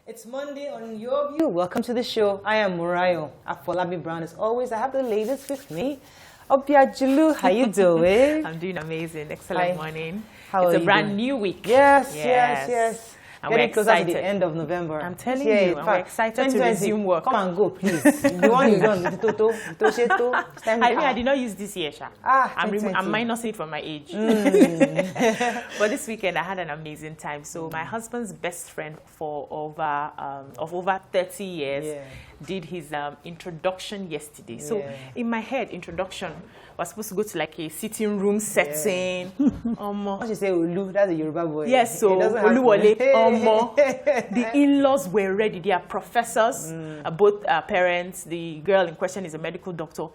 It's Monday on Your View. Welcome to the show. I am Murayo Afolabi Brown. As always, I have the ladies with me. Obiajulu, how you doing? I'm doing amazing. Excellent morning. How it's are a you brand doing? new week. Yes. And Getting we're closer excited. to the end of November. I'm telling you, and we're excited to resume work. Come and go, please. The one you done with the Toto. I did not use this year, Sha. I'm minusing it from my age. But this weekend, I had an amazing time. So my husband's best friend for over 30 years did his introduction yesterday. So in my head, introduction was supposed to go to like a sitting room setting. What you say, Olu? That's a Yoruba boy. Yes, so Oluwole, the in-laws were ready. They are professors, both parents. The girl in question is a medical doctor.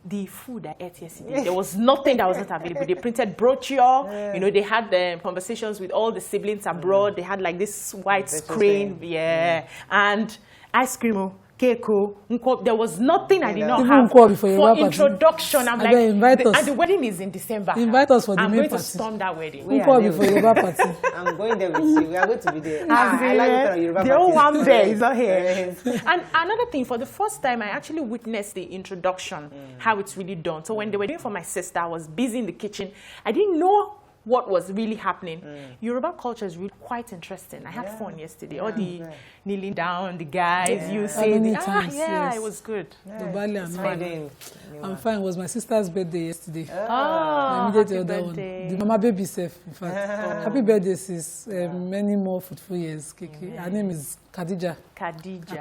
The food I ate yesterday, there was nothing that was not available. They printed brochure. You know, they had conversations with all the siblings abroad. They had like this white screen, and ice cream. There was nothing I did not have for introduction. I'm like, and the wedding is in December. Invite us for the main party. I'm going to storm that wedding. Before Yoruba party. I'm going there with you. We are going to be there. I like Yoruba party. The old one there is not here. And another thing, for the first time, I actually witnessed the introduction, how it's really done. So when they were doing it for my sister, I was busy in the kitchen. I didn't know what was really happening. Yoruba culture is really quite interesting. I had fun yesterday. All the kneeling down, the guys, you see. It was good. I'm fine. It was my sister's birthday yesterday. Happy birthday. The mama baby self, in fact. Happy birthday, sis. Many more fruitful years, Kiki. Her name is Khadija. Happy birthday,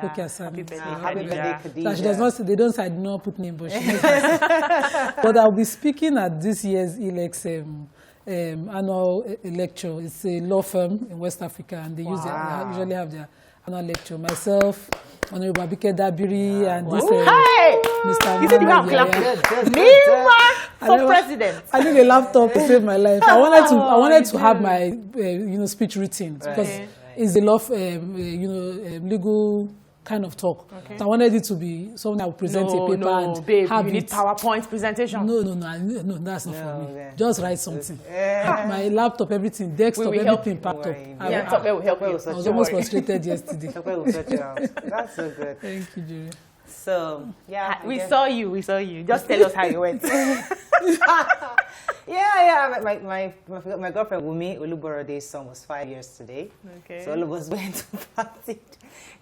Khadija. So she does not. They don't say I did not put name, but she knows. But I'll be speaking at this year's ELEX annual lecture. It's a law firm in West Africa, and they usually have their annual lecture. Myself, Honorable Abike Dabiri, and this Mr. You didn't have clap. For president. I need a laptop to save my life. I wanted to have my speech written because it's a law legal kind of talk. So I wanted it to be something I would present a paper and babe, have you need PowerPoint presentation. No, that's not for me. Just write something. My laptop, everything, desktop, everything packed up. Will help you. I was almost frustrated yesterday. That's so good. Thank you, Julie. So, we saw you. Just tell us how you went. My girlfriend Wumi Oluborode's son was 5 years today. Okay. So all of us went to party.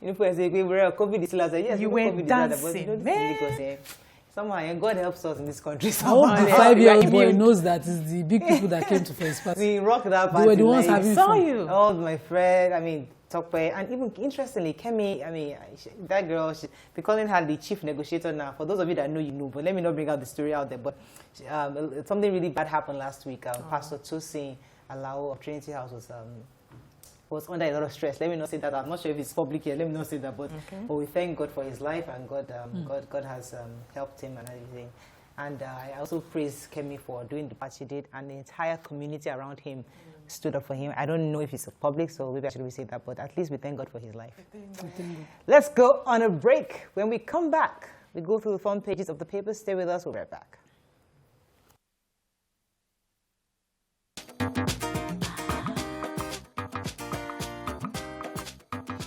You know, COVID is last. Yes, you went dancing, man. Somehow, God helps us in this country. I hope the 5-year-old boy knows that it's the big people that came to first party. We rocked that party. They were the ones having fun. You. All my friends, Tope, and even interestingly, Kemi, that girl, they're calling her the chief negotiator now. For those of you that know, you know, but let me not bring out the story out there. But something really bad happened last week. Pastor Tosin Alao of Trinity House was under a lot of stress. Let me not say that. I'm not sure if it's public here. Let me not say that. But we thank God for his life, and God has helped him and everything. And I also praise Kemi for doing the part she did, and the entire community around him stood up for him. I don't know if it's public, so maybe actually we say that, but at least we thank God for his life. Let's go on a break. When we come back, we go through the front pages of the papers. Stay with us. We'll be right back.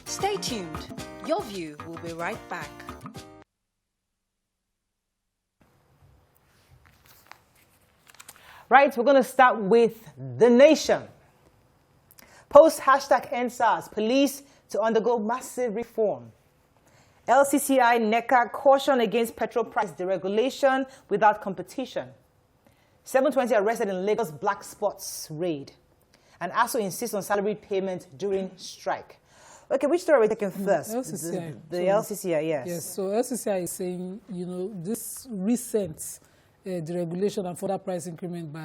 Stay tuned. Your View will be right back. Right, we're going to start with The Nation. Post #EndSARS, police to undergo massive reform. LCCI NECA caution against petrol price deregulation without competition. 720 arrested in Lagos black spots raid. And ASO insists on salary payment during strike. Okay, which story are we taking first? LCCI. The LCCI, yes. Yes, so LCCI is saying, this recent deregulation and further price increment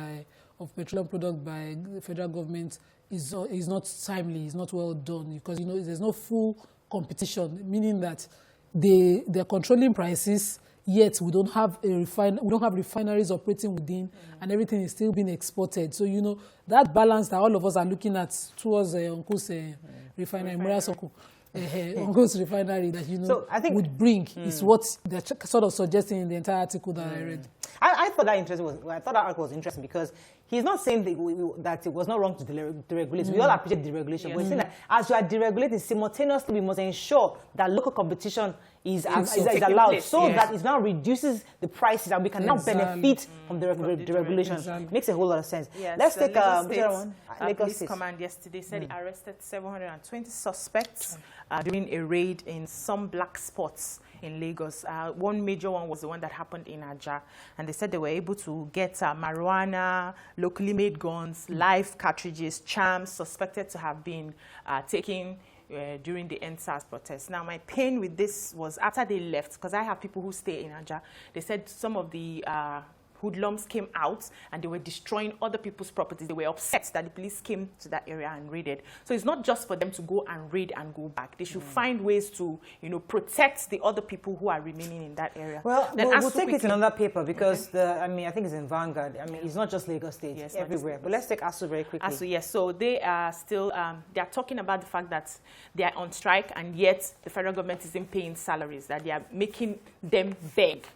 of petroleum products by the federal government is not timely, is not well done, because there's no full competition, meaning that they're controlling prices, yet we don't have refineries operating within, and everything is still being exported. So that balance that all of us are looking at towards Uncle's refinery, Uncle's refinery that so I think, would bring is what they're sort of suggesting in the entire article that I read. I thought that article was interesting because he's not saying that it was not wrong to deregulate. We all appreciate deregulation. But he's saying that as you are deregulating, simultaneously we must ensure that local competition is allowed, so that it now reduces the prices and we can now benefit from the deregulation. Makes a whole lot of sense. Yes, let's take Lagos Police Command yesterday said it arrested 720 suspects during a raid in some black spots in Lagos. One major one was the one that happened in Ajah, and they said they were able to get marijuana, locally made guns, live cartridges, charms suspected to have been taken during the NSAS protest. Now, my pain with this was after they left, because I have people who stay in Ajah, they said some of the hoodlums came out and they were destroying other people's properties. They were upset that the police came to that area and raided. So it's not just for them to go and raid and go back. They should find ways to, protect the other people who are remaining in that area. Well, we'll take it in another paper because I think it's in Vanguard. I mean, it's not just Lagos State, it's everywhere. But let's take ASU very quickly. ASU, yes. So they are still, they are talking about the fact that they are on strike and yet the federal government isn't paying salaries, that they are making them beg.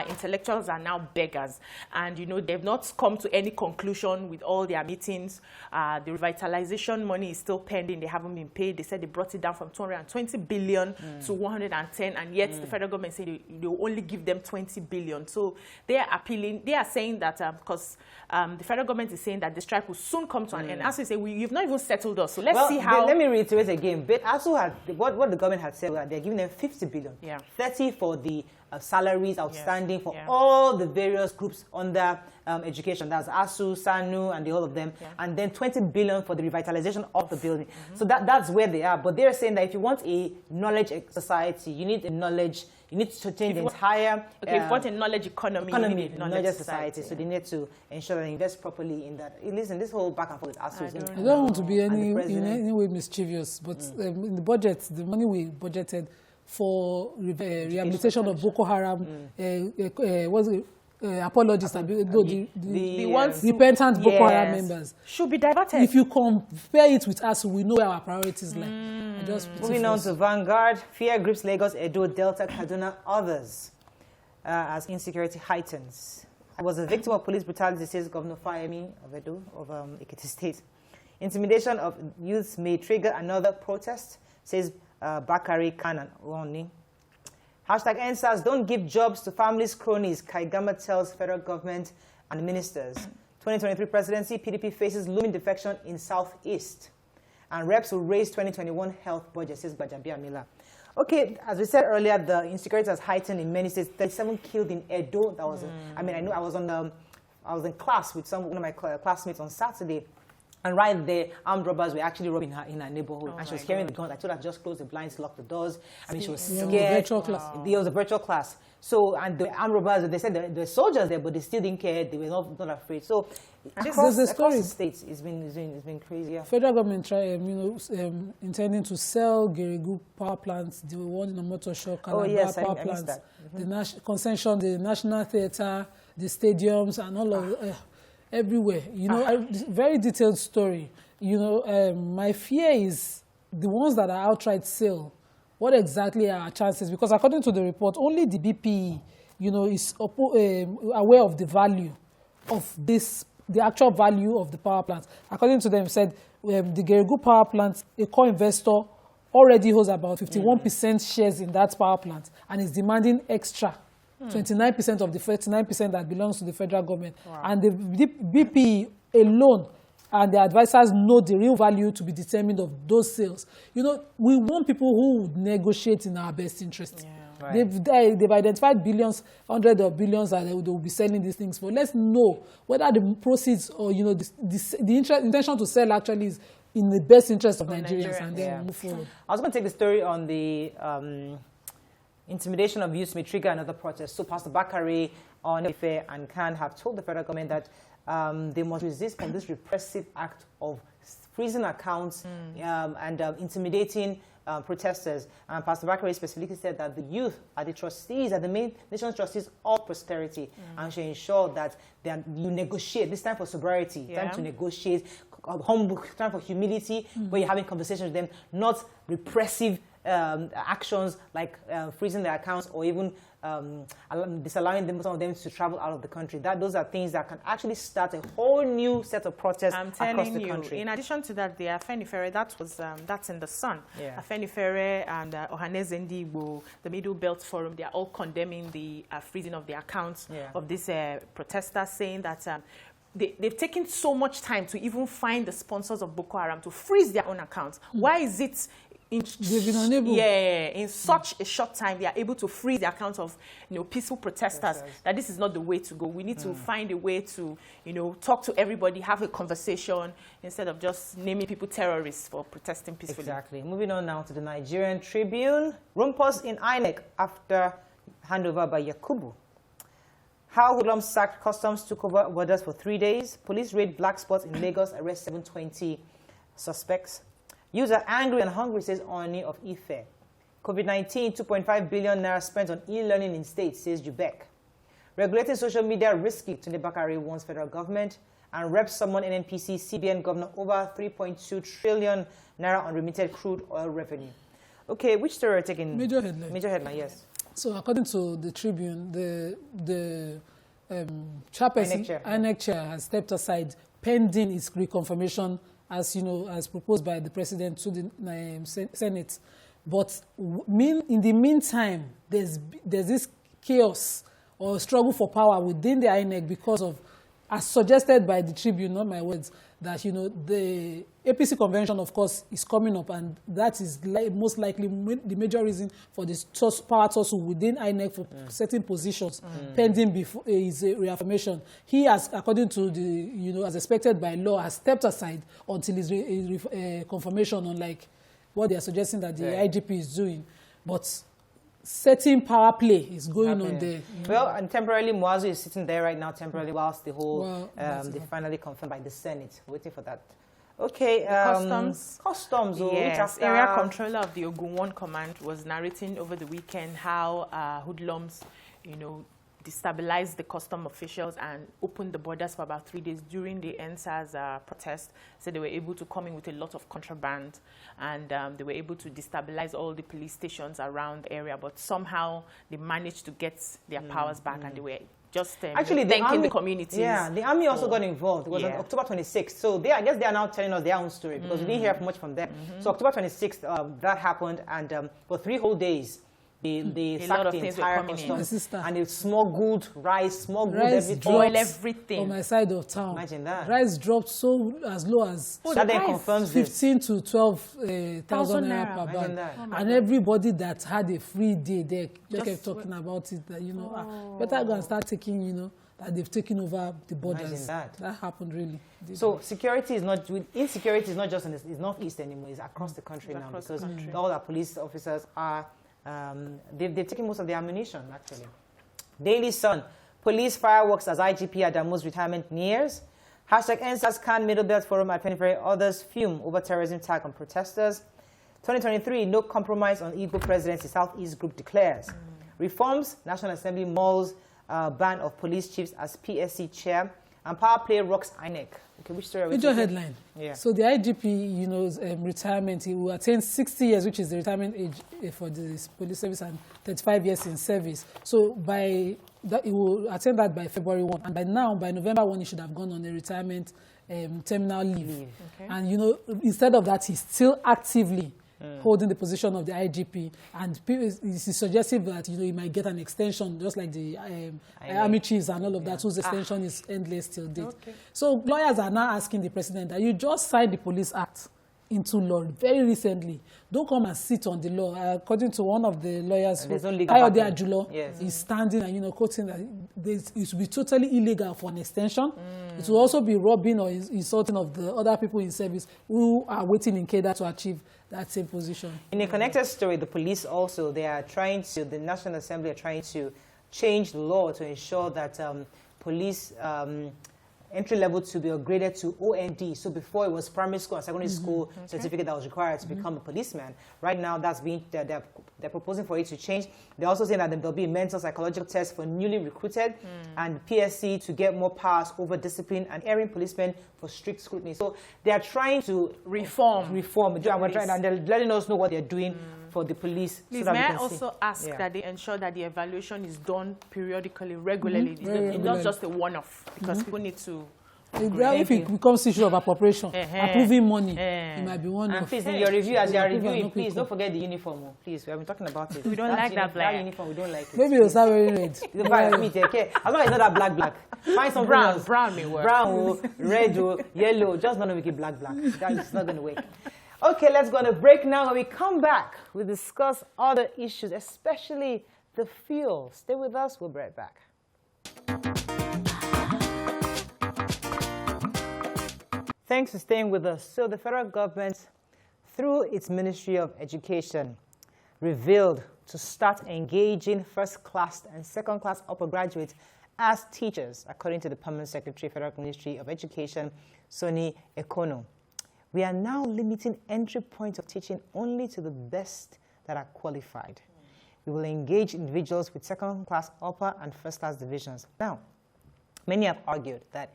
Intellectuals are now beggars, and they've not come to any conclusion with all their meetings. The revitalization money is still pending. They haven't been paid. They said they brought it down from 220 billion to 110, and yet the federal government said they will only give them 20 billion. So they are appealing. They are saying that because the federal government is saying that the strike will soon come to an end. As we say, you've not even settled us. So let's see how. Let me reiterate again. But ASU had what the government had said was they're giving them 50 billion, 30 for the salaries outstanding for all the various groups under education. That's ASU, SANU, and all of them. And then 20 billion for the revitalization of the building. So that's where they are. But they're saying that if you want a knowledge society, you need a knowledge. You need to change the entire. If you want a knowledge economy, you need a knowledge society. So they need to ensure that they invest properly in that. Listen, this whole back and forth with ASU. I don't want to be in any way mischievous, but in the budget, the money we budgeted for rehabilitation of Boko Haram, apologists, the ones repentant Boko Haram members should be diverted. If you compare it with us, we know where our priorities lie. Moving on to Vanguard, fear grips Lagos, Edo, Delta, Kaduna, others as insecurity heightens. I was a victim of police brutality, says Governor Fayemi of Edo, of Ekiti State. Intimidation of youths may trigger another protest, says Bakari Kanan Woni. Hashtag NSAS, don't give jobs to families' cronies. Kaigama tells federal government and ministers. 2023 presidency, PDP faces looming defection in Southeast. And reps will raise 2021 health budget, says Bajabia Mila. Okay, as we said earlier, the insecurity has heightened in many states. 37 killed in Edo. That was, I know I was in class with one of my classmates on Saturday. And right there, armed robbers were actually robbing her in her neighborhood. And she was hearing the guns. I told her, just close the blinds, lock the doors. I mean, she was scared. It was a virtual class. It was a virtual class. So, and the armed robbers, they said the soldiers there, but they still didn't care. They were not afraid. So, across the states, it's been crazy. Yeah. Federal government intending to sell Geregu power plants, the one in the motor show, power plants, the concession, the National Theatre, the stadiums, and all of everywhere. Very detailed story. My fear is the ones that are outright sale. What exactly are our chances? Because according to the report, only the BPE, is aware of the value of this, the actual value of the power plant. According to them, said the Geregu power plant, a core investor already holds about 51% shares in that power plant and is demanding extra 29% of the 39% that belongs to the federal government. Wow. And the BPE alone and the advisors know the real value to be determined of those sales. We want people who would negotiate in our best interest. Yeah. Right. They've identified billions, hundreds of billions that they will be selling these things for. Let's know whether the proceeds or the intention to sell actually is in the best interest of Nigerians, and then move forward. I was going to take the story on the intimidation of youth may trigger another protest. So Pastor Bakari, Ife, and Khan have told the federal government that they must resist from this repressive act of freezing accounts and intimidating protesters. And Pastor Bakari specifically said that the youth are the trustees, are the main nation's trustees of prosperity, and should ensure that you negotiate. This time for sobriety, time to negotiate, humble, time for humility, where you're having conversations with them, not repressive actions like freezing their accounts or even disallowing some of them to travel out of the country. Those are things that can actually start a whole new set of protests across the country. In addition to that, the Afenifere, that's in the Sun. Yeah. Afenifere and Ohaneze Ndigbo, the Middle Belt Forum, they are all condemning the freezing of the accounts of these protesters, saying that they've taken so much time to even find the sponsors of Boko Haram to freeze their own accounts. Why is it they've been unable? In such a short time, they are able to freeze the accounts of peaceful protesters. That this is not the way to go. We need to find a way to talk to everybody, have a conversation instead of just naming people terrorists for protesting peacefully. Exactly. Moving on now to the Nigerian Tribune. Rumpus in INEC after handover by Yakubu. How Hoodlum sacked customs, took over borders for 3 days. Police raid black spots in Lagos, arrest 720 suspects. User angry and hungry, says Oni of Ife. COVID-19, 2.5 billion naira spent on e-learning in states, says Jubek. Regulating social media risky, Tunde Bakare warns federal government. And reps summon NNPC, CBN governor over 3.2 trillion naira unremitted crude oil revenue. Okay, which story are you taking? Major headline. Major headline, yes. So according to the Tribune, the chairperson, INEC chair has stepped aside pending its reconfirmation as proposed by the president to the Senate. But in the meantime, there's this chaos or struggle for power within the INEC because of, as suggested by the Tribune, not my words, that the APC convention, of course, is coming up, and that is most likely the major reason for this power tussle within INEC for certain positions pending before his reaffirmation. He has, according to the as expected by law, has stepped aside until his confirmation on what they are suggesting that the IGP is doing, but certain power play is going on there. Well, and temporarily, Muazu is sitting there right now, temporarily, whilst the whole, they finally confirmed by the Senate. Waiting for that. Okay. Customs. Yes, area controller of the Ogun 1 Command was narrating over the weekend how hoodlums, destabilized the custom officials and opened the borders for about 3 days during the NSAS protest. So they were able to come in with a lot of contraband, and they were able to destabilize all the police stations around the area. But somehow they managed to get their powers back, and they were just actually thanking the communities. Yeah, the army also got involved. It was on October 26th. So I guess they are now telling us their own story because we didn't hear much from them. So October 26th, that happened, and for 3 whole days, they sacked the entire customs, and it smuggled rice, smuggled everything. On my side of town. Imagine that. Rice dropped as low as that then confirms 15 to 12,000 naira per bag. And everybody that had a free day there just kept talking about it. That better go and start taking, that they've taken over the borders. That happened really. So insecurity is not just in the northeast anymore. It's across the country now because all our police officers are. They've taken most of the ammunition, actually. Daily Sun. Police fireworks as IGP Adamu's retirement nears. Hashtag NSAS can Middle Belt Forum at Pennyferry. Others fume over terrorism attack on protesters. 2023, no compromise on Igbo presidency. Southeast Group declares. Reforms. National Assembly mulls ban of police chiefs as PSC chair. And power play rocks INEC. Okay, which story? Major headline. Yeah. So the IGP, retirement, he will attain 60 years, which is the retirement age for the police service, and 35 years in service. So he will attain that by February 1. And by November 1, he should have gone on a retirement terminal leave. Okay. And, instead of that, he's still actively holding the position of the IGP, and it's suggestive that he might get an extension, just like the army chiefs and all of that, whose extension is endless till date. Okay. So lawyers are now asking the president that you just signed the Police Act into law very recently. Don't come and sit on the law. According to one of the lawyers, Kayode Ajulo, is standing and quoting that it will be totally illegal for an extension. It will also be robbing or insulting of the other people in service who are waiting in cadre to achieve that same position. In a connected story, the police also, the National Assembly are trying to change the law to ensure that police entry level to be upgraded to OND. So before it was primary school and secondary school certificate that was required to become a policeman. Right now, that's they're proposing for it to change. They're also saying that there'll be a mental psychological test for newly recruited and PSC to get more powers over discipline and erring policemen for strict scrutiny. So they are trying to reform. And they're letting us know what they're doing for the police. Please, so that may we I can also see. ask that they ensure that the evaluation is done periodically, regularly. It's Regularly. not just a one-off, because people need to... If it becomes issue of appropriation, approving money, it might be one And of... please, in your review, as you are Approve and reviewing, not please quick don't forget the uniform. Please, we have been talking about it. We don't like that black. uniform, we don't like it. Maybe you'll start wearing red. Okay. As long as it's not that black. Find something Brown, else. brown may work. Brown, red, yellow. Just not make it black. That is not going to work. Okay, let's go on a break now. When we come back, we'll discuss other issues, especially the fuel. Stay with us. We'll be right back. Thanks for staying with us. So the federal government, through its Ministry of Education, revealed to start engaging first-class and second-class upper graduates as teachers, according to the Permanent Secretary, Federal Ministry of Education, Sonny Ekono. We are now limiting entry points of teaching only to the best that are qualified. We will engage individuals with second-class upper and first-class divisions. Now, many have argued that,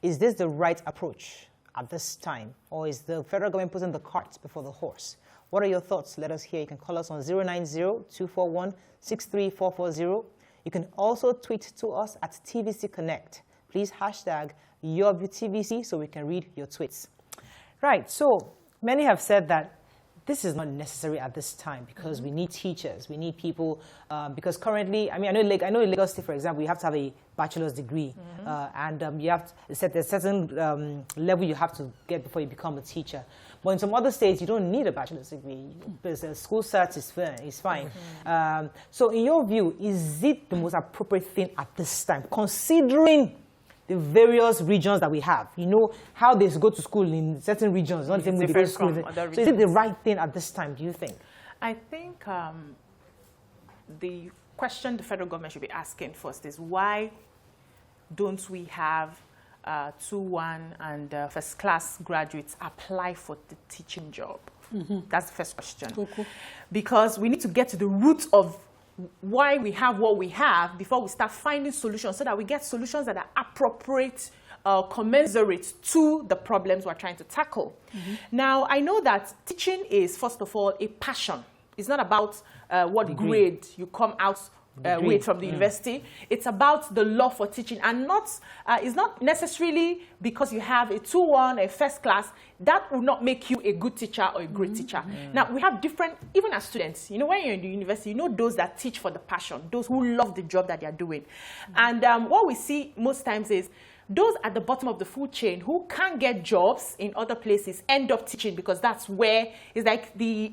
is this the right approach at this time, or is the federal government putting the cart before the horse? What are your thoughts? Let us hear. You can call us on 090-241-63440. You can also tweet to us at TVC Connect. Please hashtag YourViewTVC so we can read your tweets. Right, so many have said that this is not necessary at this time because we need teachers, we need people, because currently, I know in Lagos State, for example, you have to have a bachelor's degree, and you have to set a certain level you have to get before you become a teacher. But in some other states, you don't need a bachelor's degree. Because a school cert is fine. So in your view, is it the most appropriate thing at this time, considering the various regions that we have? You know, how they go to school in certain regions, not the same way they go to school. So is it the right thing at this time, do you think? I think the question the federal government should be asking first is, why don't we have 2-1 and first-class graduates apply for the teaching job? That's the first question. Because we need to get to the root of why we have what we have before we start finding solutions, so that we get solutions that are appropriate, commensurate to the problems we're trying to tackle. Now, I know that teaching is, first of all, a passion. It's not about what grade you come out with from the university. It's about the love for teaching, and it's not necessarily because you have a 2-1, a first class, that will not make you a good teacher or a great teacher. Now, we have different, even as students, you know, when you're in the university, you know those that teach for the passion, those who love the job that they're doing. And what we see most times is those at the bottom of the food chain who can't get jobs in other places end up teaching, because that's where it's like the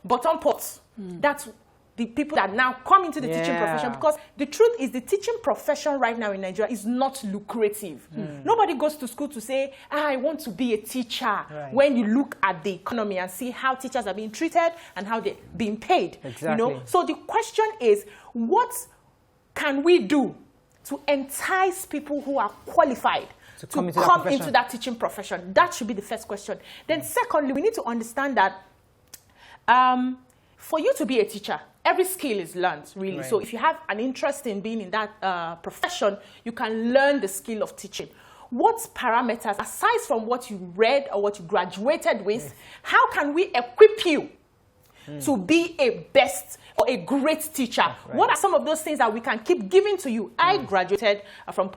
bottom pot. That's the people that now come into the teaching profession, because the truth is the teaching profession right now in Nigeria is not lucrative. Nobody goes to school to say, I want to be a teacher, when you look at the economy and see how teachers are being treated and how they're being paid. You know? So the question is, what can we do to entice people who are qualified to come into that teaching profession? That should be the first question. Then secondly, we need to understand that for you to be a teacher, every skill is learned, really. So if you have an interest in being in that profession, you can learn the skill of teaching. What parameters, aside from what you read or what you graduated with, how can we equip you to be a best or a great teacher? What are some of those things that we can keep giving to you? I graduated from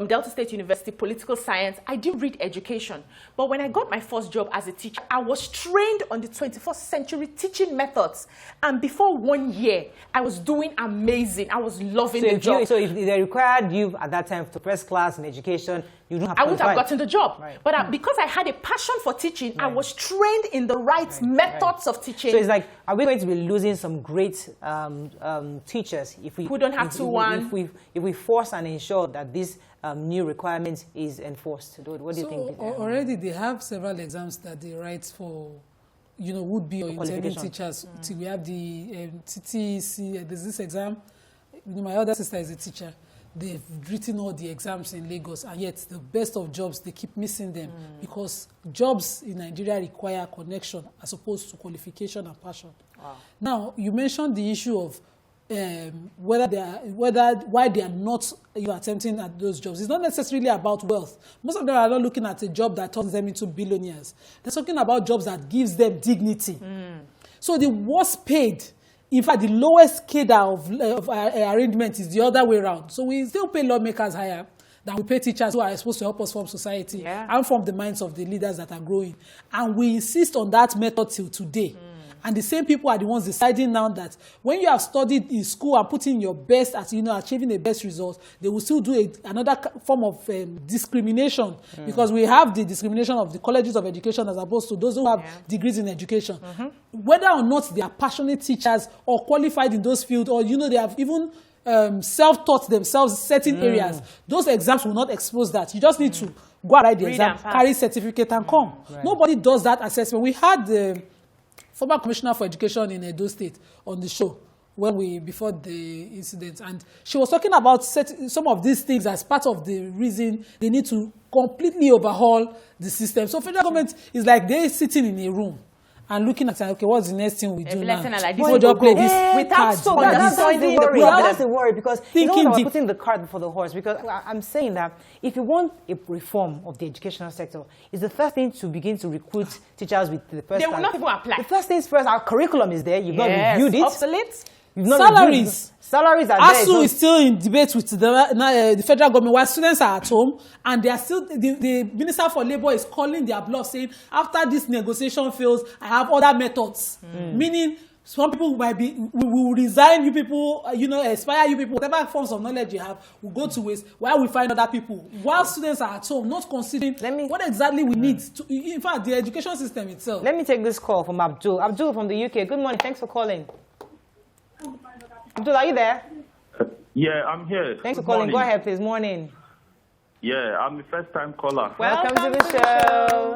Delta State University, political science. I didn't read education. But when I got my first job as a teacher, I was trained on the 21st century teaching methods. And before 1 year, I was doing amazing. I was loving the job. So if they required you at that time to first class in education, you don't have I wouldn't have gotten the job. But because I had a passion for teaching, I was trained in the right methods of teaching. So it's like, are we going to be losing some great teachers if we who don't have 2-1? If we force and ensure that this new requirement is enforced? What do you think? Already they have several exams that they write for, you know, would-be or intending teachers. We have the TTC, there's this exam. You know, my other sister is a teacher. They've written all the exams in Lagos, and yet the best of jobs, they keep missing them because jobs in Nigeria require connection as opposed to qualification and passion. Now, you mentioned the issue of why they are not attempting at those jobs. It's not necessarily about wealth. Most of them are not looking at a job that turns them into billionaires. They're talking about jobs that gives them dignity. So the worst paid, in fact, the lowest cadre of arrangement is the other way around. So we still pay lawmakers higher than we pay teachers who are supposed to help us form society and form the minds of the leaders that are growing. And we insist on that method till today. And the same people are the ones deciding now that when you have studied in school and put in your best at, achieving the best results, they will still do another form of discrimination, because we have the discrimination of the colleges of education as opposed to those who have degrees in education. Whether or not they are passionate teachers or qualified in those fields, or, they have even self-taught themselves certain areas, those exams will not expose that. You just need to go and write the exam, carry certificate and come. Right. Nobody does that assessment. We had the former commissioner for education in Edo State on the show before the incident, and she was talking about some of these things as part of the reason they need to completely overhaul the system. So federal government is like they're sitting in a room and looking at, okay, what's the next thing we do now? Like We'll just play this card. So that's the worry, because we're putting the cart before the horse. Because I'm saying that if you want a reform of the educational sector, it's the first thing to begin to recruit teachers with the first. They will not even apply. The first things first, our curriculum is there. You've not reviewed it. Obsolete. Salaries are ASU there. is still in debate with the federal government while students are at home, and they are still, the Minister for Labour is calling their bluff, saying after this negotiation fails, I have other methods. Meaning some people we will resign, you people, expire you people, whatever forms of knowledge you have will go to waste while we find other people. While students are at home, not considering what exactly we need to, in fact, the education system itself. Let me take this call from Abdul. Abdul from the UK. Good morning. Thanks for calling. Abdul, are you there? Yeah, I'm here. Thanks for calling. Go ahead, please. Morning. Yeah, I'm a first-time caller. Welcome to the show.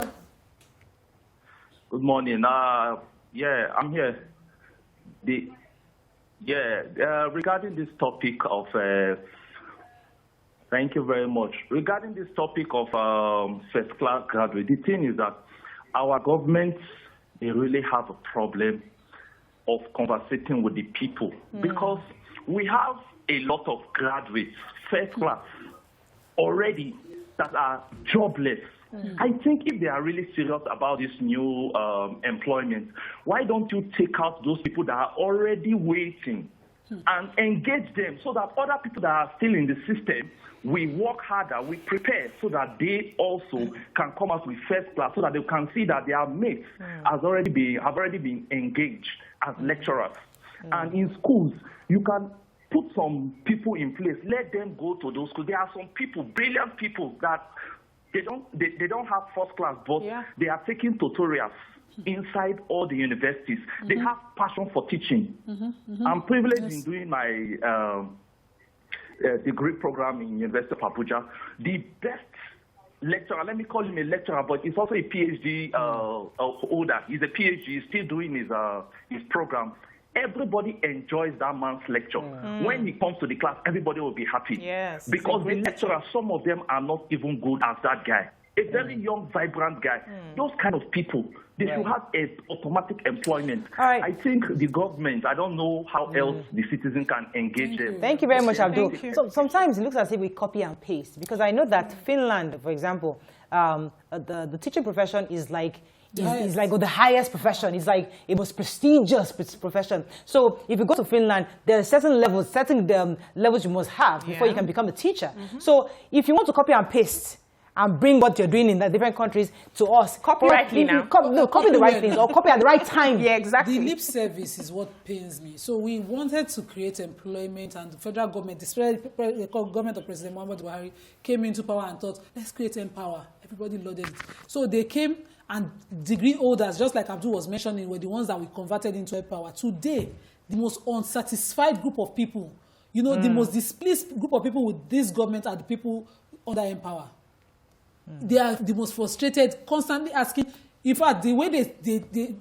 Good morning. Yeah, I'm here. Regarding this topic of, thank you very much. Regarding this topic of first-class graduate, the thing is that our government, they really have a problem of conversating with the people, because we have a lot of graduates, first class, already that are jobless. I think if they are really serious about this new employment, why don't you take out those people that are already waiting and engage them, so that other people that are still in the system, we work harder, we prepare, so that they also can come out with first class, so that they can see that their mates have already been engaged as lecturers. And in schools, you can put some people in place, let them go to those schools. There are some people, brilliant people, that they don't have first class, but they are taking tutorials inside all the universities. They have passion for teaching. I'm privileged in doing my degree program in University of Abuja. The best lecturer, let me call him a lecturer, but he's also a PhD holder. He's a PhD, he's still doing his program. Everybody enjoys that man's lecture. When he comes to the class, everybody will be happy. Yes, because the lecturers, some of them are not even good as that guy. A very young, vibrant guy. Those kind of people, they should have automatic employment. I think the government, I don't know how else the citizen can engage them. Thank you very much, Abdul. So sometimes it looks as if we copy and paste, because I know that Finland, for example, the teaching profession is like, it's like the highest profession. It's like a most prestigious profession. So if you go to Finland, there are certain levels you must have before you can become a teacher. So if you want to copy and paste and bring what you're doing in the different countries to us, copy rightly now. Copy the right things, or copy at the right time. Yeah, exactly. The lip service is what pains me. So we wanted to create employment, and the federal government, the government of President Muhammadu Buhari, came into power and thought, let's create Empower. Everybody loaded it. So they came, and degree holders, just like Abdul was mentioning, were the ones that we converted into Empower. Today, the most unsatisfied group of people, the most displeased group of people with this government are the people under Empower. They are the most frustrated, constantly asking. In fact, the way they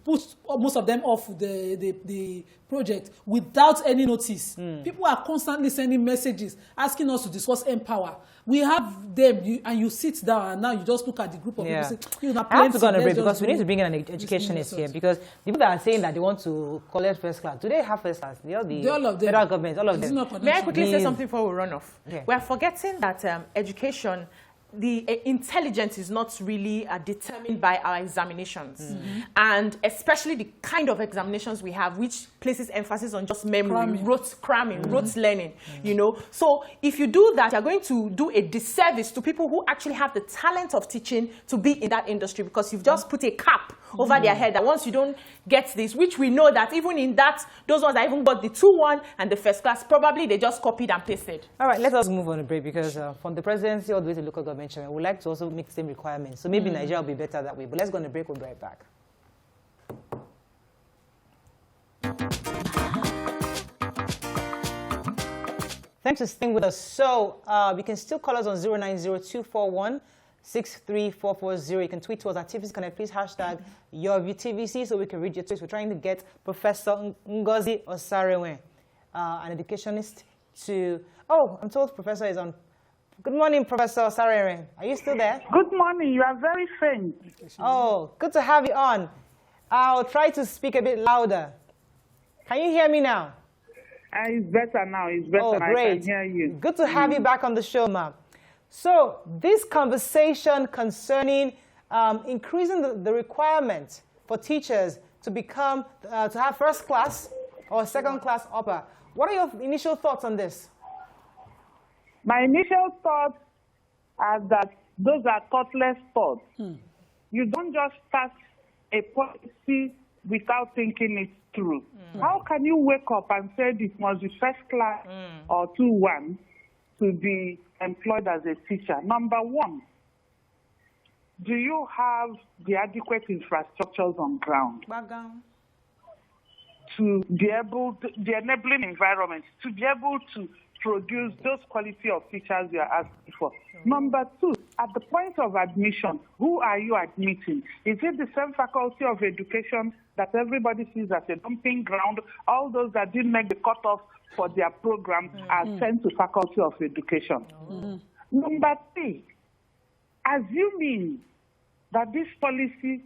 push most of them off the project without any notice. People are constantly sending messages asking us to discuss Empower. We have them, and you sit down, and now you just look at the group of people and say, I have to go on a break, because we need to bring in an educationist here, because people that are saying that they want to collect first class, do they have first class? All of them. Federal government, all of them. May I quickly say something before we run off? We are forgetting that education, the intelligence is not really determined by our examinations, and especially the kind of examinations we have, which places emphasis on just memory, cramming, rote learning, you know. So if you do that, you're going to do a disservice to people who actually have the talent of teaching to be in that industry, because you've just put a cap over their head that once you don't get this, which we know that even in that, those ones that even got the 2-1 and the first class, probably they just copied and pasted. All right, let us move on a break, because from the presidency all the way to local government, we would like to also make the same requirements. So maybe Nigeria will be better that way. But let's go on a break. We'll be right back. Thanks for staying with us. So you can still call us on 090-241-63440. You can tweet to us at TVC Connect. Please hashtag YourViewTVC so we can read your tweets. We're trying to get Professor Ngozi Osarewe, an educationist, to... Oh, I'm told Professor is on. Good morning, Professor Osarewe. Are you still there? Good morning. You are very faint. Oh, good to have you on. I'll try to speak a bit louder. Can you hear me now? It's better now. It's better. Oh, great. I can hear you. Good to have you back on the show, ma'am. So this conversation concerning increasing the requirement for teachers to become, to have first class or second class upper. What are your initial thoughts on this? My initial thoughts are that those are thoughtless thoughts. You don't just start a policy without thinking it through. How can you wake up and say this must be first class or 2-1 to be employed as a teacher? Number one, do you have the adequate infrastructures on ground to be able to, the enabling environment, to be able to produce those quality of teachers you are asking for? Number two, at the point of admission, who are you admitting? Is it the same faculty of education that everybody sees as a dumping ground? All those that didn't make the cutoff for their program are sent to faculty of education. Number three, assuming that this policy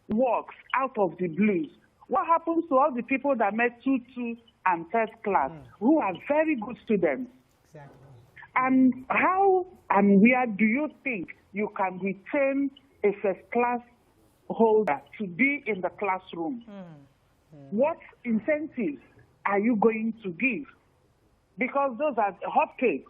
works out of the blues, what happens to all the people that made 2-2 and third class, who are very good students? Exactly. And how and where do you think you can retain a first class holder to be in the classroom? What incentives are you going to give? Because those are hotcakes.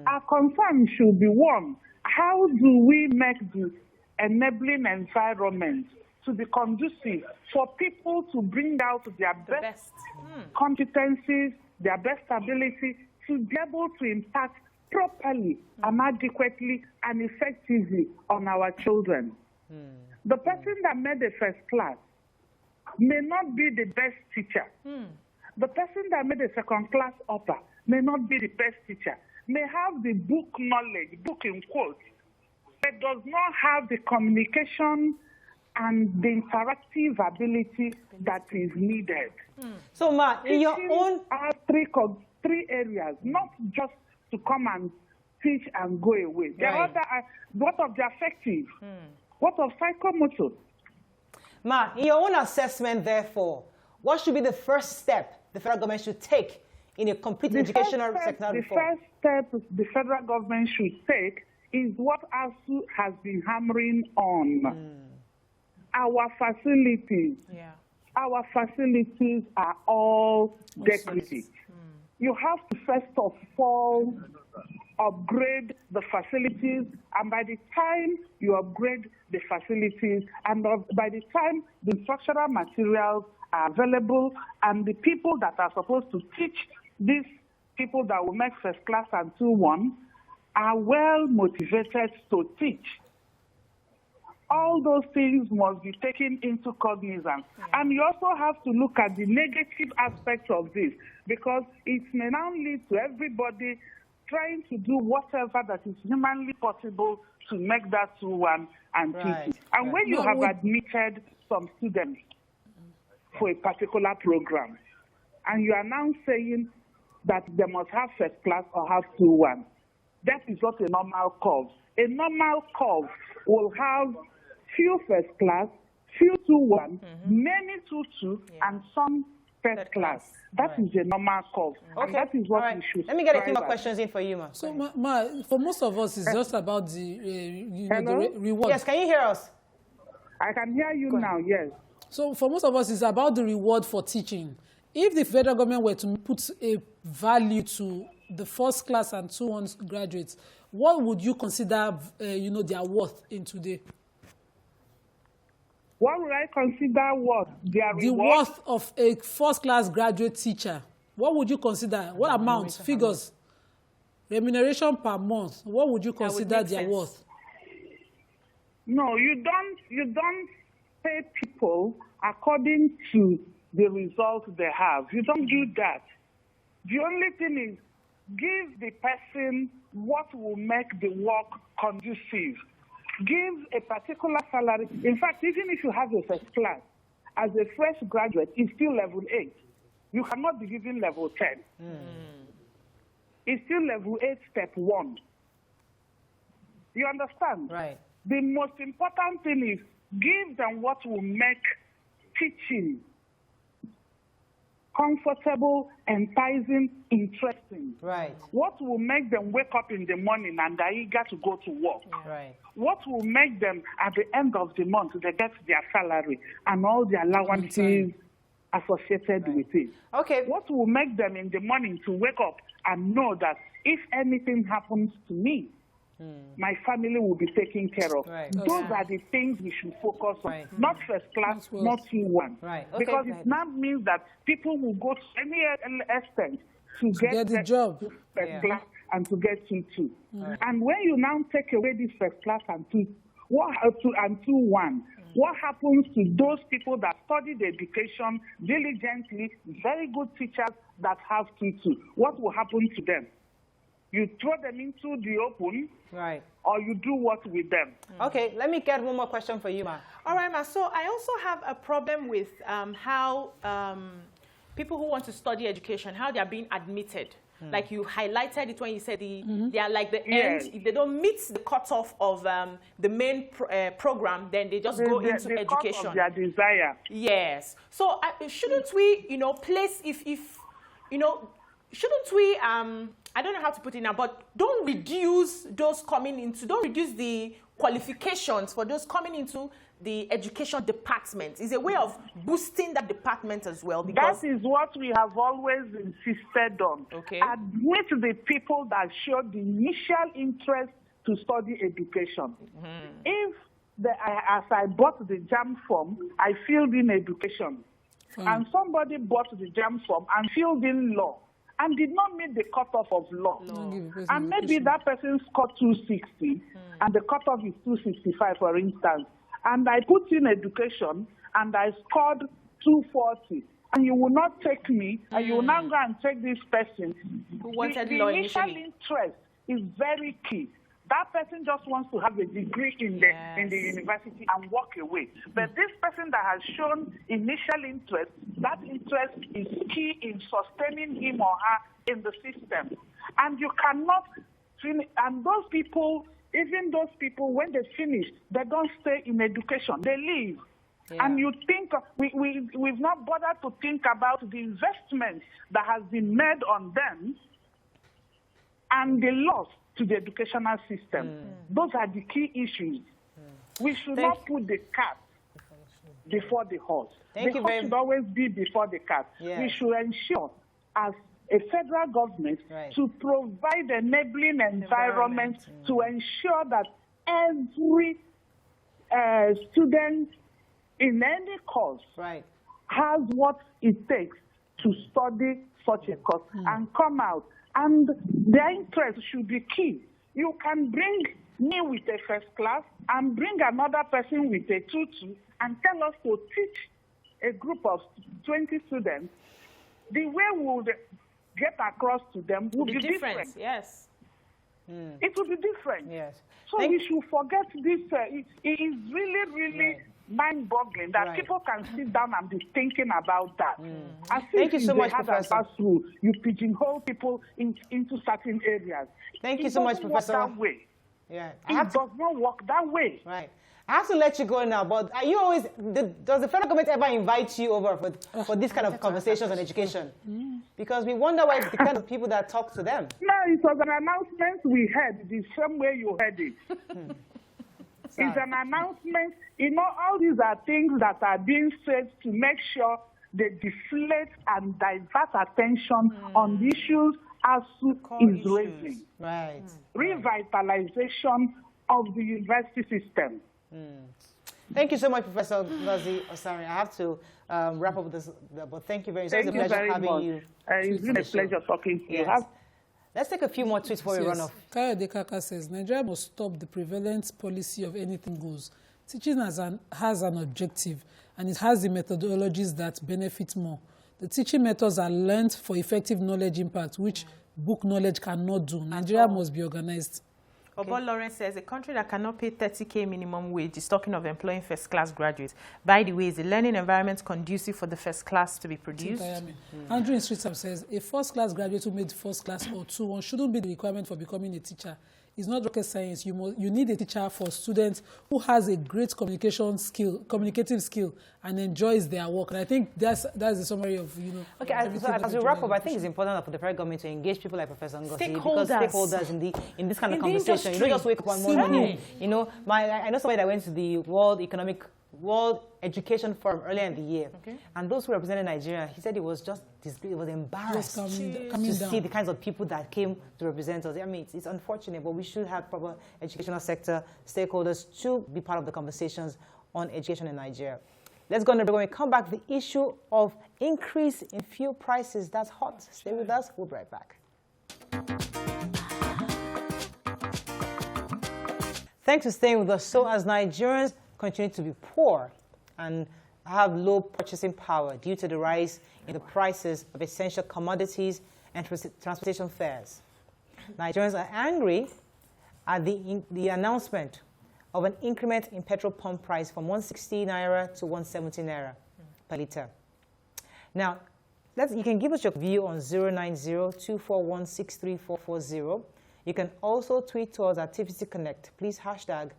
Our concern should be one, how do we make the enabling environment to be conducive for people to bring out their best competencies, their best ability, to be able to impact properly and adequately and effectively on our children? The person that made the first class may not be the best teacher. The person that made the second class upper may not be the best teacher, may have the book knowledge, book in quotes, but does not have the communication and the interactive ability that is needed. So, Ma, in your own... are three areas, not just to come and teach and go away. The other are, what of the affective? What of psychomotor? Ma, in your own assessment, therefore, what should be the first step the federal government should take in a complete educational sector reform? The first step the federal government should take is what ASU has been hammering on. Our facilities. Our facilities are all decrepit. You have to first of all upgrade the facilities, and by the time you upgrade the facilities, and by the time the structural materials are available, and the people that are supposed to teach these people that will make first class and 2-1 are well motivated to teach, all those things must be taken into cognizance. And you also have to look at the negative aspects of this, because it may now lead to everybody trying to do whatever that is humanly possible to make that 2-1 and teach it. And when you have admitted some students for a particular program, and you are now saying that they must have first class or have 2-1, that is not a normal curve. A normal curve will have few first class, few 2-1, many 2-2, and some first class. That is a normal curve. Okay. And that is what All right. we should Let me get a few more strive at. questions in for you, ma. So, for most of us, it's just about the, the reward. Yes, can you hear us? I can hear you now, yes. So for most of us, it's about the reward for teaching. If the federal government were to put a value to the first class and 2-1 graduates, what would you consider, their worth in today? What would I consider what? Their The reward? worth of a first-class graduate teacher. What would you consider? What amount? Figures? Remuneration per month. What would you consider their worth? No, you don't pay people according to the results they have. You don't do that. The only thing is give the person what will make the work conducive. Give a particular salary. In fact, even if you have a first class, as a fresh graduate, it's still level 8. You cannot be given level 10. It's still level 8, step 1. You understand? Right. The most important thing is give them what will make teaching comfortable, enticing, interesting. Right. What will make them wake up in the morning and are eager to go to work? Right. What will make them, at the end of the month, they get their salary and all the allowances associated with it? Okay. What will make them in the morning to wake up and know that if anything happens to me, my family will be taken care of? Right. Those are the things we should focus on. Right. Not first class, not 2-1. Right. Okay. Because it now means that people will go to any extent to get the job. First class and to get 2-2. And when you now take away this first class and 2-1, what happens to those people that studied education diligently, very good teachers that have 2-2? What will happen to them? You throw them into the open, Right. or you do what with them? Okay, let me get one more question for you, ma. All right, ma. So I also have a problem with how people who want to study education, how they are being admitted. Like you highlighted it when you said they are like the end. If they don't meet the cutoff of the main program, then they just go into the education. Of their desire. Yes. So shouldn't we, place shouldn't we, I don't know how to put it now, but don't reduce the qualifications for those coming into the education department. It's a way of boosting that department as well. Because that is what we have always insisted on. Okay. Admit the people that show the initial interest to study education. If as I bought the JAM form, I filled in education. And somebody bought the JAM form and filled in law and did not meet the cutoff of law. And maybe that person scored 260 and the cutoff is 265, for instance. And I put in education and I scored 240. And you will not take me, and you will now go and take this person. Who wanted the law initial initially. interest is very key. That person just wants to have a degree in the university and walk away. But this person that has shown initial interest, that interest is key in sustaining him or her in the system. And you cannot finish. And those people, even those people, when they finish, they don't stay in education. They leave. Yeah. And you think, we've not bothered to think about the investment that has been made on them and the loss to the educational system. Those are the key issues. We should not put the cat before the horse. The horse should always be before the cat. We should ensure, as a federal government, to provide enabling environment to ensure that every student in any course has what it takes to study such a course and come out. And their interest should be key. You can bring me with a first class and bring another person with a 2-2 and tell us to teach a group of 20 students. The way we would get across to them would be different. Yes. It will be different. Yes. So we should forget this. It is really, really mind-boggling that people can sit down and be thinking about that. Thank you so much, Professor. You pigeonhole people into certain areas. Thank you so much, Professor. That way. Yeah. It does not work that way. Right. I have to let you go now, but are you always, does the federal government ever invite you over for this kind of conversations on education? Because we wonder why it's the kind of people that talk to them. No, it was an announcement we heard the same way you heard it. It's an announcement. You know, all these are things that are being said to make sure they deflate and divert attention on the issues ASU is raising. Right. Revitalization of the university system. Thank you so much, Professor Ngozi Osari. I have to wrap up this, but thank you very much. It's a pleasure having you. It's been a pleasure talking to you. Let's take a few more tweets before we run off. Kayode Kaka says, Nigeria must stop the prevalent policy of anything goes. Teaching has an objective, and it has the methodologies that benefit more. The teaching methods are learned for effective knowledge impact, which book knowledge cannot do. Nigeria must be organized. Obo Lawrence says, a country that cannot pay 30K minimum wage is talking of employing first-class graduates. By the way, is the learning environment conducive for the first class to be produced? Andrew in Streetsam says, a first-class graduate who made first class or 2-1 shouldn't be the requirement for becoming a teacher. It's not rocket science. You need a teacher for students who has a great communicative skill, and enjoys their work. And I think that's the summary of, you know. Okay, as we wrap up, I think it's important for the federal government to engage people like Professor Ngozi, because stakeholders in this kind of conversation. You don't just wake up one morning. You know, I know somebody that went to the World Education Forum earlier in the year, and those who represented Nigeria, he said it was just disgraced, it was embarrassed to see the kinds of people that came to represent us. I mean, it's unfortunate, but we should have proper educational sector stakeholders to be part of the conversations on education in Nigeria. Let's go on. When we come back, the issue of increase in fuel prices, that's hot. Stay with us. We'll be right back. Thanks for staying with us. So as Nigerians continue to be poor and have low purchasing power due to the rise in the prices of essential commodities and transportation fares, Nigerians are angry at the announcement of an increment in petrol pump price from 160 naira to 170 naira per litre. Now, you can give us your view on 090-241-63440. You can also tweet to us at TVC Connect. Please hashtag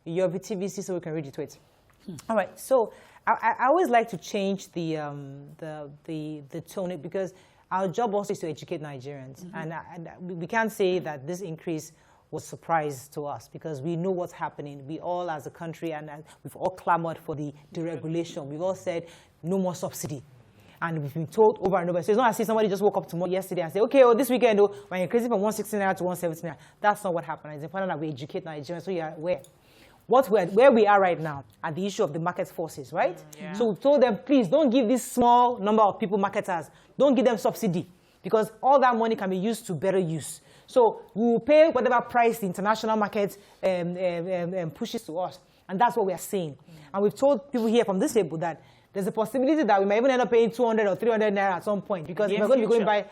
your VTVC so we can read your tweets. All right, so I always like to change the tone, because our job also is to educate Nigerians. And we can't say that this increase was a surprise to us, because we know what's happening. We all, as a country, and we've all clamored for the deregulation. We've all said no more subsidy. And we've been told over and over. So it's not as if somebody just woke up yesterday and said, okay, this weekend, we're increasing from 160 naira to 170 naira. That's not what happened. It's important that we educate Nigerians so you are aware. Where we are right now at the issue of the market forces, right? So we've told them, please don't give this small number of people marketers, don't give them subsidy, because all that money can be used to better use. So we will pay whatever price the international market pushes to us. And that's what we are seeing. And we've told people here from this table that there's a possibility that we might even end up paying 200 or 300 naira at some point, because we're going to be going by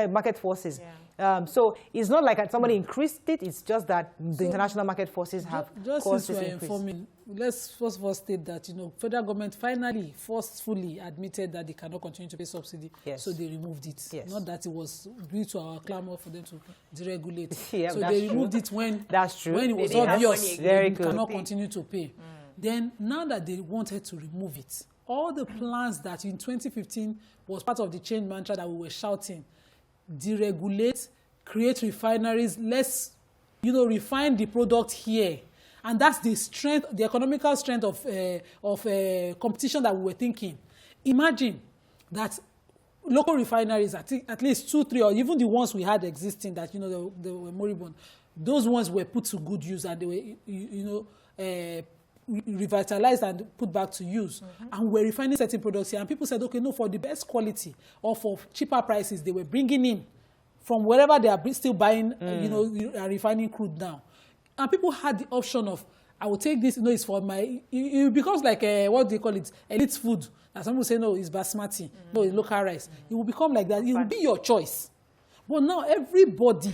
market forces. So it's not like somebody increased it, it's just that the international market forces have caused this increase. Let's first of all state that, federal government finally forcefully admitted that they cannot continue to pay subsidy, so they removed it. Not that it was due to our clamor for them to deregulate. So they removed it when it was obvious they cannot continue to pay. Then, now that they wanted to remove it, all the plans that in 2015 was part of the change mantra that we were shouting, deregulate, create refineries, let's, refine the product here. And that's the strength, the economical strength of competition that we were thinking. Imagine that local refineries, at least 2, 3, or even the ones we had existing that, they were moribund, those ones were put to good use, and they were, revitalized and put back to use. And we're refining certain products here, and people said, okay, no, for the best quality or for cheaper prices, they were bringing in from wherever they are still buying, refining crude now. And people had the option of, I will take this, it's for my, it becomes like, what do they call it, elite food. And some people say, no, it's basmati, no, it's local rice. It will become like that. It will be your choice. But now everybody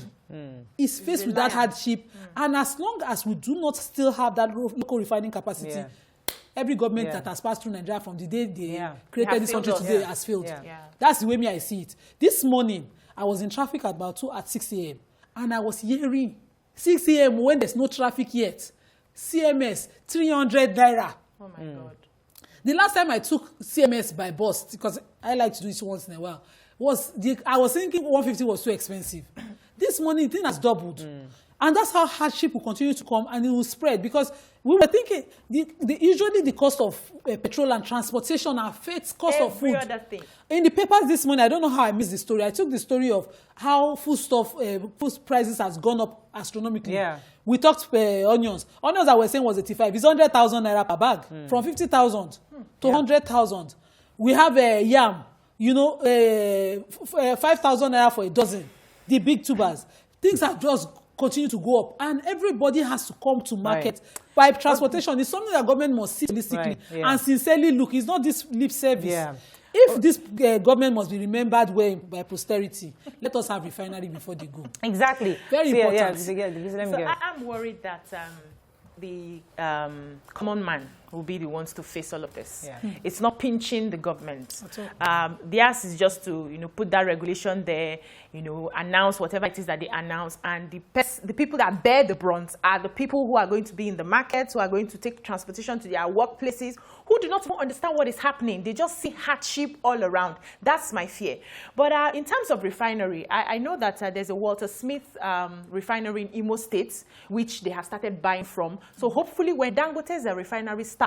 is faced with that hardship. And as long as we do not still have that local refining capacity, every government that has passed through Nigeria from the day they created this country today has failed. That's the way I see it. This morning, I was in traffic at about 6 a.m. And I was hearing 6 a.m. when there's no traffic yet. CMS 300 naira. Oh my God. The last time I took CMS by bus, because I like to do it once in a while, I was thinking 150 was too expensive. This money, the thing has doubled. And that's how hardship will continue to come, and it will spread, because we were thinking usually the cost of petrol and transportation affects cost of food. Every other thing. In the papers this morning, I don't know how I missed the story. I took the story of how food prices has gone up astronomically. Yeah. We talked onions. Onions I was saying was 85. It's 100,000 naira per bag, from 50,000 to 100,000. We have yam, 5,000 naira for a dozen. The big tubers. Things have just continue to go up, and everybody has to come to market. By transportation is something that government must see holistically and sincerely look. It's not this lip service. If this government must be remembered well by posterity, let us have refinery before they go. Exactly. Very important. So I'm worried that the common man will be the ones to face all of this. It's not pinching the government. Theirs is just to put that regulation there, announce whatever it is that they announce, and the people that bear the brunt are the people who are going to be in the markets, who are going to take transportation to their workplaces, who do not even understand what is happening. They just see hardship all around. That's my fear. But in terms of refinery, I know that there's a Walter Smith refinery in Imo State, which they have started buying from. So hopefully when Dangote's refinery starts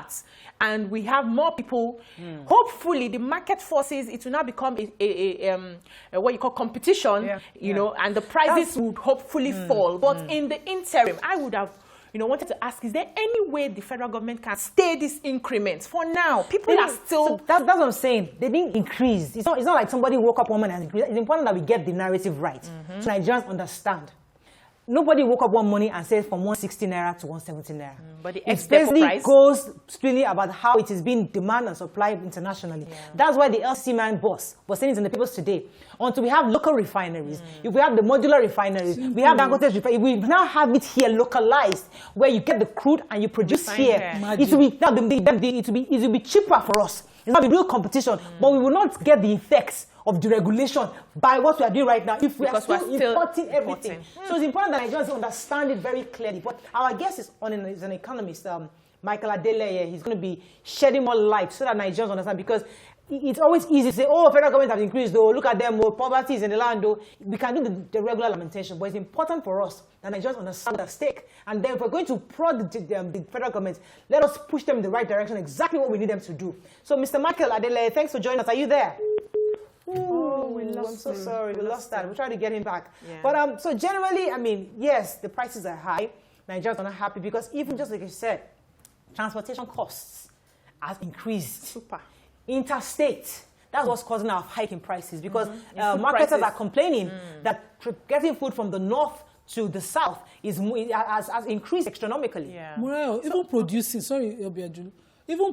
and we have more people, hopefully the market forces, it will now become a what you call competition, and the prices would hopefully fall. But in the interim, I would have wanted to ask, is there any way the federal government can stay these increments? For now, people are still... So that's what I'm saying. They didn't increase. It's not like somebody woke up one morning and increased. It's important that we get the narrative right. So Nigerians understand. Nobody woke up one morning and said from 160 naira to 170 naira. But the it basically price goes strictly about how it is being demand and supply internationally. That's why the LC man boss was saying it in the papers today. Until we have local refineries, if we have the modular refineries, we have Dangote's refinery, we now have it here localized, where you get the crude and you produce here. It will be cheaper for us. It's not a real competition, but we will not get the effects of deregulation by what we are doing right now if we are still importing everything. So it's important that Nigerians understand it very clearly. But our guest is an economist, Michael Adeleye. He's going to be shedding more light so that Nigerians understand, because it's always easy to say, oh, federal government has increased, though, look at them, oh, poverty is in the land, though. We can do the regular lamentation, but it's important for us that Nigerians understand the stake. And then if we're going to prod the federal government, let us push them in the right direction, exactly what we need them to do. So, Mr. Michael Adeleye, thanks for joining us. Are you there? I'm so sorry. We lost that. We're trying to get him back. But so generally, I mean, yes, the prices are high. Nigerians are not happy because even just like you said, transportation costs have increased. Super. Interstate. That's what's causing our hike in prices, because marketers are complaining that getting food from the north to the south has increased astronomically. Morale, even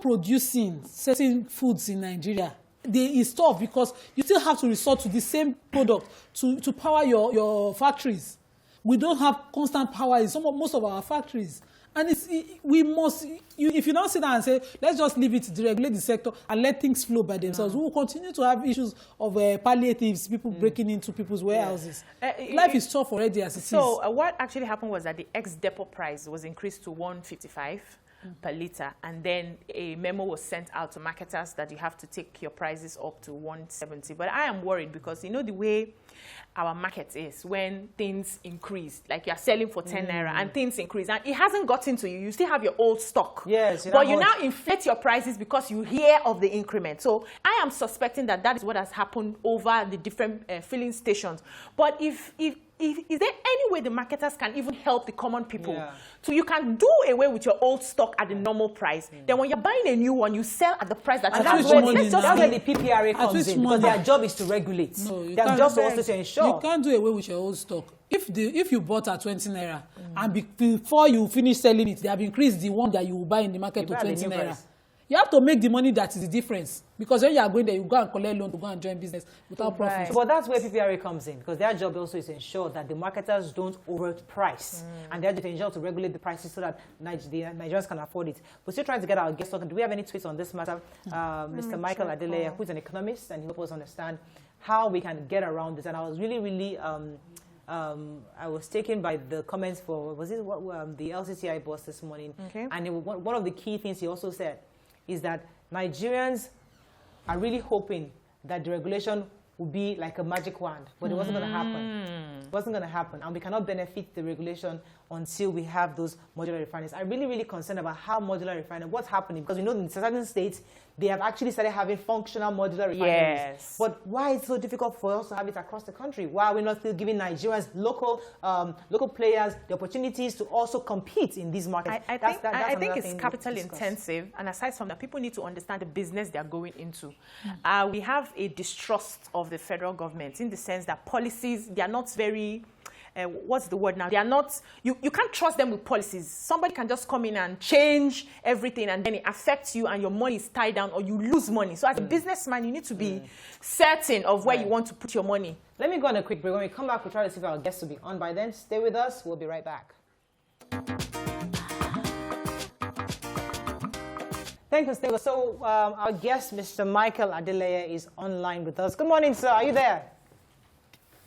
producing certain foods in Nigeria, it's tough, because you still have to resort to the same product to power your factories. We don't have constant power in most of our factories. And if you now sit down and say, let's just leave it to deregulate the sector and let things flow by themselves, we will continue to have issues of palliatives, people breaking into people's warehouses. Life is tough already as it is. So what actually happened was that the ex-depot price was increased to 155 per litre, and then a memo was sent out to marketers that you have to take your prices up to 170. But I am worried, because the way our market is, when things increase, like you're selling for 10 naira and things increase, and it hasn't gotten to you, you still have your old stock. Yes, but you now inflate your prices because you hear of the increment. So I am suspecting that is what has happened over the different filling stations. But is there any way the marketers can even help the common people? So you can do away with your old stock at the normal price. Then when you're buying a new one, you sell at the price that that's where the PPRA comes in, because their job is to regulate. Their job is also to ensure. You can't do away with your old stock. If you bought at 20 naira and before you finish selling it, they have increased the one that you will buy in the market to 20 naira. Price. You have to make the money that is the difference. Because when you are going there, you go and collect loan to go and join business without profit. So, but that's where PPRA comes in, because their job also is to ensure that the marketers don't overprice. And they're to ensure to regulate the prices so that Nigerians can afford it. We're still trying to get our guests talking. Do we have any tweets on this matter? Mr. Michael Adeleye, who's an economist, and he helps us understand how we can get around this. And I was really, really I was taken by the comments for, was it what the LCCI boss this morning? Okay. And one of the key things he also said is that Nigerians are really hoping that the regulation will be like a magic wand, but it wasn't going to happen. It wasn't going to happen, and we cannot benefit the regulation until we have those modular refineries. I'm really, really concerned about how modular refineries, what's happening, because we know in certain states, they have actually started having functional modular refineries. Yes. But why is it so difficult for us to have it across the country? Why are we not still giving Nigerians, local players, the opportunities to also compete in these markets? I think it's capital intensive, and aside from that, people need to understand the business they are going into. We have a distrust of the federal government in the sense that policies, they are not very... what's the word now? They are not, you can't trust them with policies. Somebody can just come in and change everything, and then it affects you and your money is tied down, or you lose money. So as a businessman, you need to be certain of where you want to put your money. Let me go on a quick break. When we come back, we'll try to see if our guests will be on by then. Stay with us. We'll be right back. Thanks for staying with us. So our guest, Mr. Michael Adeleye, is online with us. Good morning, sir. Are you there?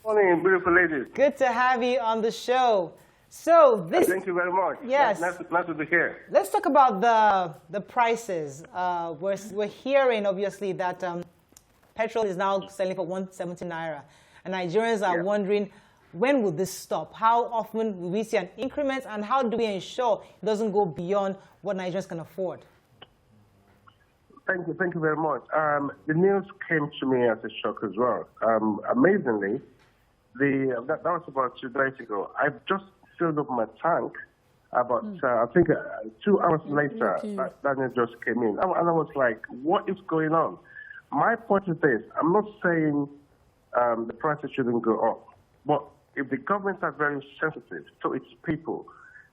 Morning, beautiful ladies. Good to have you on the show. So this. Thank you very much. Yes. Nice to be here. Let's talk about the prices. We're hearing obviously that petrol is now selling for 170 naira, and Nigerians are wondering, when will this stop? How often will we see an increment, and how do we ensure it doesn't go beyond what Nigerians can afford? Thank you very much. The news came to me as a shock as well. Amazingly. That was about 2 days ago. I've just filled up my tank. About I think 2 hours later, that news just came in, and I was like, "What is going on?" My point is this: I'm not saying the prices shouldn't go up, but if the governments are very sensitive to its people,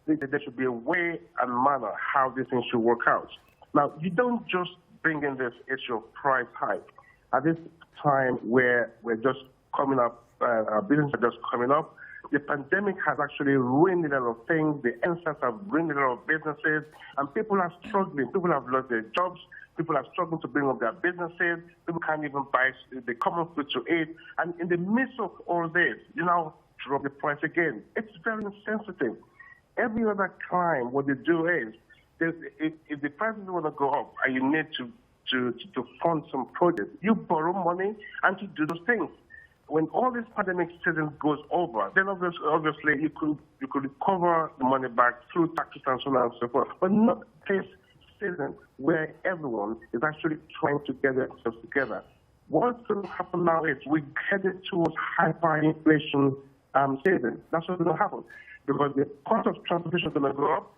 there should be a way and manner how these things should work out. Now, you don't just bring in this issue of price hike at this time where we're just coming up. Our businesses are just coming up. The pandemic has actually ruined a lot of things. The NSAS have ruined a lot of businesses, and people are struggling. People have lost their jobs. People are struggling to bring up their businesses. People can't even buy the common food to eat. And in the midst of all this, drop the price again. It's very insensitive. Every other time, what they do is, if the prices want to go up and you need to fund some projects, you borrow money and to do those things. When all this pandemic season goes over, then obviously you could recover the money back through taxes and so on and so forth. But not this season where everyone is actually trying to get themselves together. What's going to happen now is we're headed towards hyperinflation season. That's what's going to happen, because the cost of transportation is going to go up.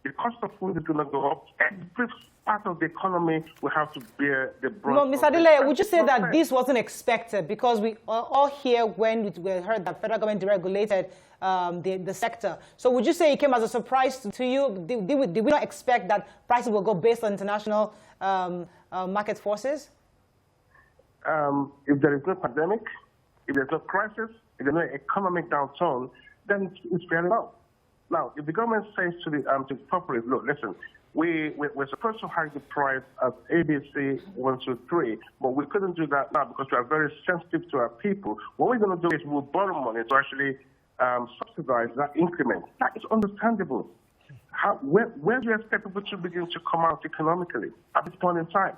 The cost of food is going to go up. Every part of the economy will have to bear the brunt. No, Mr. Adeleye, would you say that this wasn't expected? Because we all hear when we heard that federal government deregulated the sector. So would you say it came as a surprise to you? Did we not expect that prices will go based on international market forces? If there is no pandemic, if there's no crisis, if there's no economic downturn, then it's fair enough. Now, if the government says to the corporate, look, listen, we're supposed to hike the price at ABC 1, 2, 3, but we couldn't do that now because we are very sensitive to our people. What we're going to do is we'll borrow money to actually subsidize that increment. That is understandable. Where do you expect people to begin to come out economically at this point in time?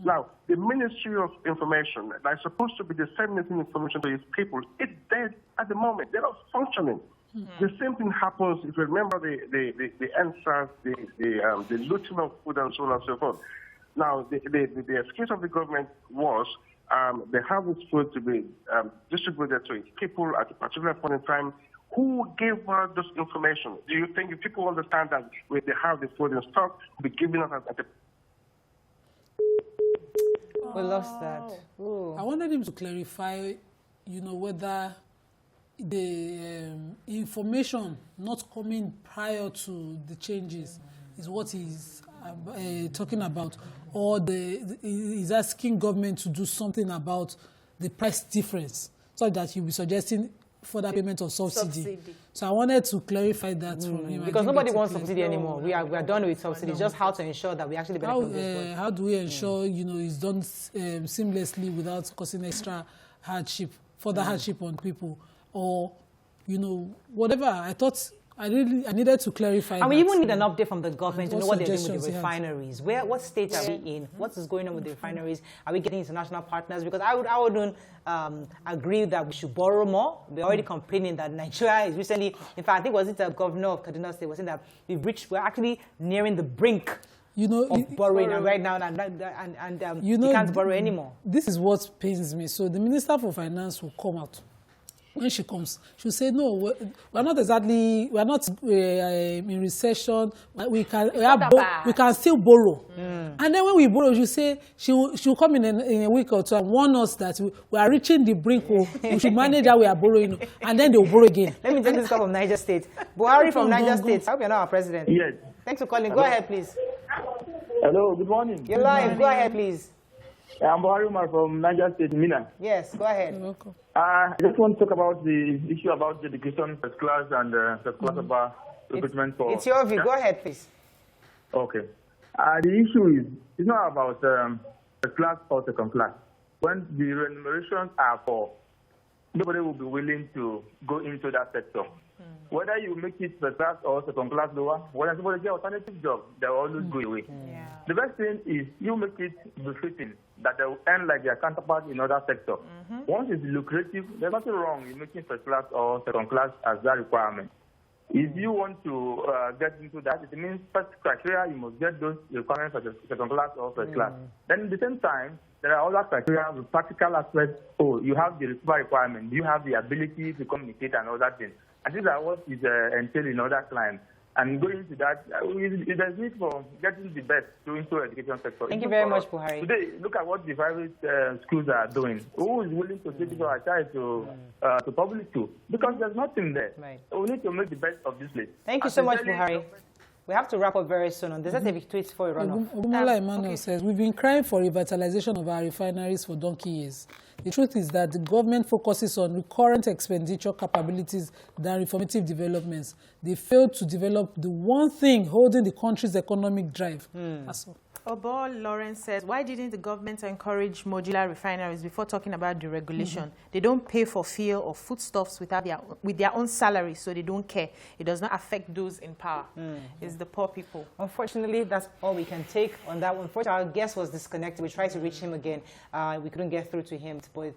Now, the Ministry of Information that is supposed to be disseminating information to its people, it's dead at the moment. They're not functioning. The same thing happens if you remember the NSAS, the looting of food and so on and so forth. Now, the excuse of the government was they have this food to be distributed to its people at a particular point in time. Who gave us this information? Do you think if people understand that when they have the food in stock, be giving us at the... We lost that. Ooh. I wanted him to clarify, whether the information not coming prior to the changes is what he's talking about, or he's asking government to do something about the price difference, so that he'll be suggesting further payment of subsidy. So I wanted to clarify that from him. Because nobody wants subsidy anymore. We are done with subsidy. Just how to ensure that we actually benefit from this. How do we ensure it's done seamlessly without causing extra hardship, further hardship on people, or you know, whatever. I thought I needed to clarify. And we even need an update from the government to know what they're doing with the suggestions he refineries. What state are we in? What is going on with the refineries? Are we getting international partners? Because I wouldn't agree that we should borrow more. We're already complaining that Nigeria is recently, in fact, I think was it the governor of Kaduna State was saying that we're actually nearing the brink. You know, of borrowing right now, and you can't borrow anymore. This is what pains me. So the Minister for Finance will come out. When she comes, she'll say, no, we're not in recession. We can still borrow. And then when we borrow, you say she'll come in a week or two and warn us that we are reaching the brink. We should manage how we are borrowing, and then they'll borrow again. Let me take this call from Niger State. Buhari from Niger State. I hope you're not our president. Yes. Thanks for calling. Go ahead, please. Hello. Good morning. You're live. Go ahead, please. I'm Buhari Umar from Niger State, Mina. Yes. Go ahead. You're welcome. I just want to talk about the issue about the education first class and first class about recruitment for. It's your view. Go ahead, please. Okay. The issue is it's not about first class or second class. When the remunerations are for, nobody will be willing to go into that sector. Whether you make it first class or second class lower, when somebody get alternative job, they will always go away. The best thing is you make it befitting that they will earn like their counterparts in other sectors. Once it's lucrative, there's nothing wrong in making first class or second class as that requirement. If you want to get into that, it means first criteria, you must get those requirements for the second class or first class. Then at the same time, there are other criteria with practical aspects. Oh, you have the requirement. You have the ability to communicate and all that thing. And these are what is entailed in other clients. And going into that, there's need for getting the best into education sector. Thank you very much, Buhari. Today, look at what the private schools are doing. Who is willing to take our child to public school? Because there's nothing there. Right. So we need to make the best of this place. Thank you so much, Buhari. We have to wrap up very soon on this. Let's have a tweet for a run-off. Ogumola Emmanuel says, we've been crying for revitalization of our refineries for donkey years. The truth is that the government focuses on recurrent expenditure capabilities than reformative developments. They failed to develop the one thing holding the country's economic drive. That's all. Obo Lawrence says, why didn't the government encourage modular refineries before talking about deregulation? They don't pay for fuel or foodstuffs with their own salary, so they don't care. It does not affect those in power. It's the poor people. Unfortunately, that's all we can take on that one. Unfortunately, our guest was disconnected. We tried to reach him again. We couldn't get through to him. But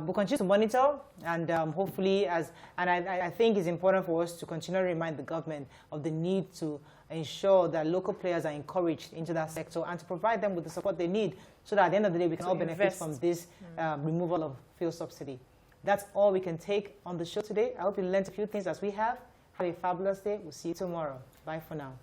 we'll continue to monitor, and hopefully, I think it's important for us to continue to remind the government of the need to ensure that local players are encouraged into that sector and to provide them with the support they need so that at the end of the day we can all benefit from this removal of fuel subsidy. That's all we can take on the show today. I hope you learned a few things as we have. Have a fabulous day. We'll see you tomorrow. Bye for now.